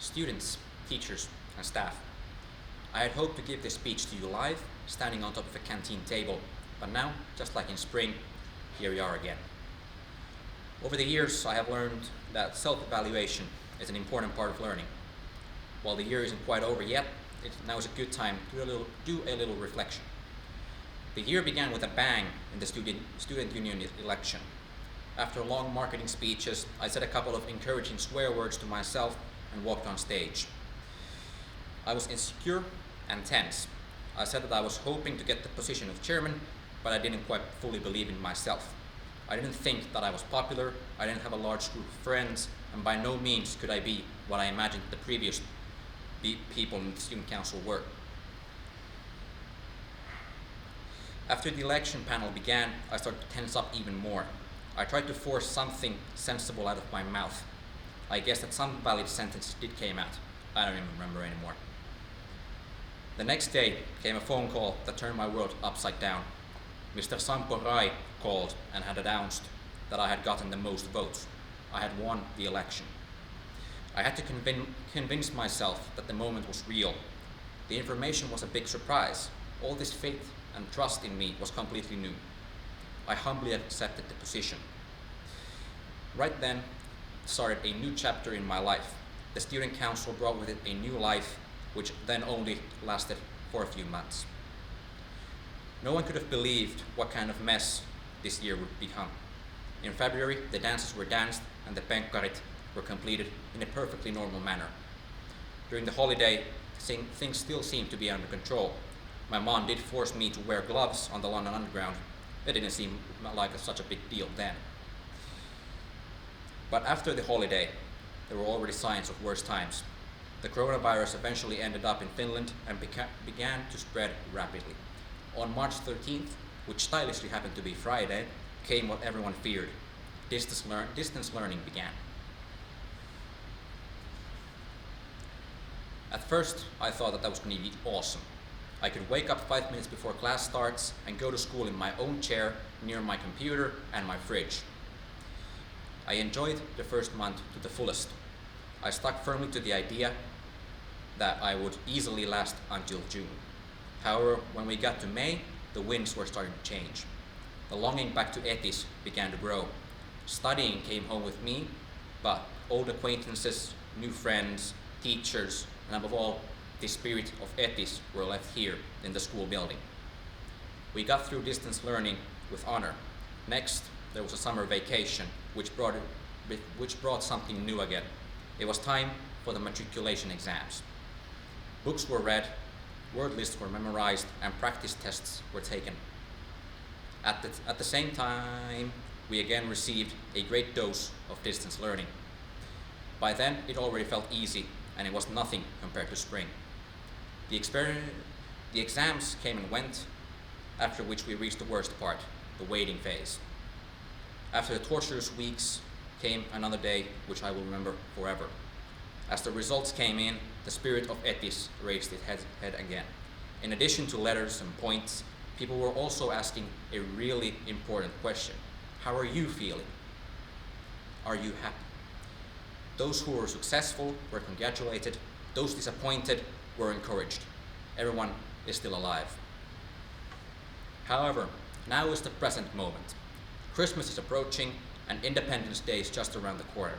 students, teachers, and staff. I had hoped to give this speech to you live, standing on top of a canteen table, but now, just like in spring, here we are again. Over the years, I have learned that self-evaluation is an important part of learning. While the year isn't quite over yet, now is a good time to do a little reflection. The year began with a bang in the student union election. After long marketing speeches, I said a couple of encouraging swear words to myself and walked on stage. I was insecure and tense. I said that I was hoping to get the position of chairman, but I didn't quite fully believe in myself. I didn't think that I was popular, I didn't have a large group of friends, and by no means could I be what I imagined the previous people in the student council were. After the election panel began, I started to tense up even more. I tried to force something sensible out of my mouth. I guess that some valid sentence did came out. I don't even remember anymore. The next day came a phone call that turned my world upside down. Mr. Sampo Rai called and had announced that I had gotten the most votes. I had won the election. I had to convince myself that the moment was real. The information was a big surprise. All this faith and trust in me was completely new. I humbly accepted the position. Right then started a new chapter in my life. The student council brought with it a new life, which then only lasted for a few months. No one could have believed what kind of mess this year would become. In February, the dances were danced and the penkkarit were completed in a perfectly normal manner. During the holiday, things still seemed to be under control. My mom did force me to wear gloves on the London Underground. It didn't seem like such a big deal then. But after the holiday, there were already signs of worse times. The coronavirus eventually ended up in Finland and began to spread rapidly. On March 13th, which stylishly happened to be Friday, came what everyone feared. Distance learning began. At first, I thought that was going to be awesome. I could wake up 5 minutes before class starts and go to school in my own chair near my computer and my fridge. I enjoyed the first month to the fullest. I stuck firmly to the idea that I would easily last until June. However, when we got to May, the winds were starting to change. The longing back to Etis began to grow. Studying came home with me, but old acquaintances, new friends, teachers, and above all, the spirit of Etis were left here in the school building. We got through distance learning with honor. Next, there was a summer vacation, which brought something new again. It was time for the matriculation exams. Books were read, word lists were memorized, and practice tests were taken. At the same time, we again received a great dose of distance learning. By then, it already felt easy, and it was nothing compared to spring. The exams came and went, after which we reached the worst part, the waiting phase. After the torturous weeks came another day, which I will remember forever. As the results came in, the spirit of Etis raised its head again. In addition to letters and points, people were also asking a really important question. How are you feeling? Are you happy? Those who were successful were congratulated. Those disappointed were encouraged. Everyone is still alive. However, now is the present moment. Christmas is approaching and Independence Day is just around the corner.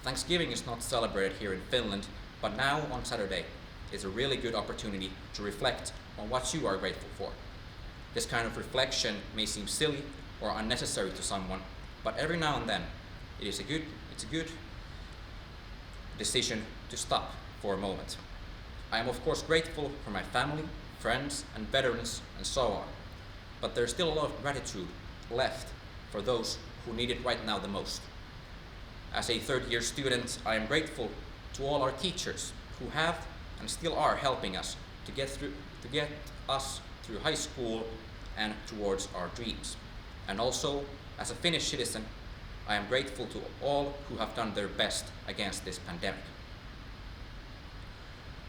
Thanksgiving is not celebrated here in Finland, but now on Saturday is a really good opportunity to reflect on what you are grateful for. This kind of reflection may seem silly or unnecessary to someone, but every now and then it's a good decision to stop for a moment. I am of course grateful for my family, friends, and veterans, and so on, but there's still a lot of gratitude left for those who need it right now the most. As a third-year student, I am grateful to all our teachers who have and still are helping us to get us through high school and towards our dreams. And also, as a Finnish citizen, I am grateful to all who have done their best against this pandemic.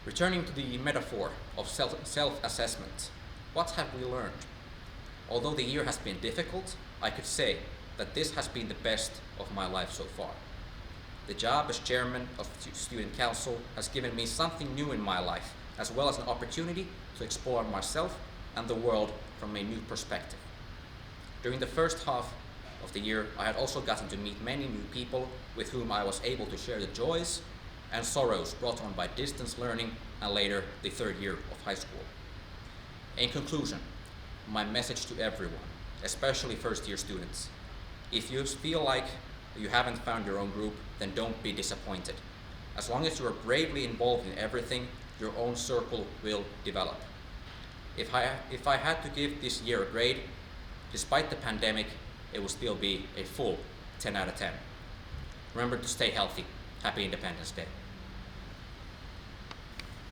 Returning to the metaphor of self-assessment, what have we learned? Although the year has been difficult, I could say that this has been the best of my life so far. The job as chairman of student council has given me something new in my life, as well as an opportunity to explore myself and the world from a new perspective. During the first half of the year, I had also gotten to meet many new people with whom I was able to share the joys and sorrows brought on by distance learning and later the third year of high school. In conclusion, my message to everyone, especially first-year students: if you feel like you haven't found your own group, then don't be disappointed. As long as you are bravely involved in everything, your own circle will develop. If I had to give this year a grade, despite the pandemic, it will still be a full 10 out of 10. Remember to stay healthy. Happy Independence Day.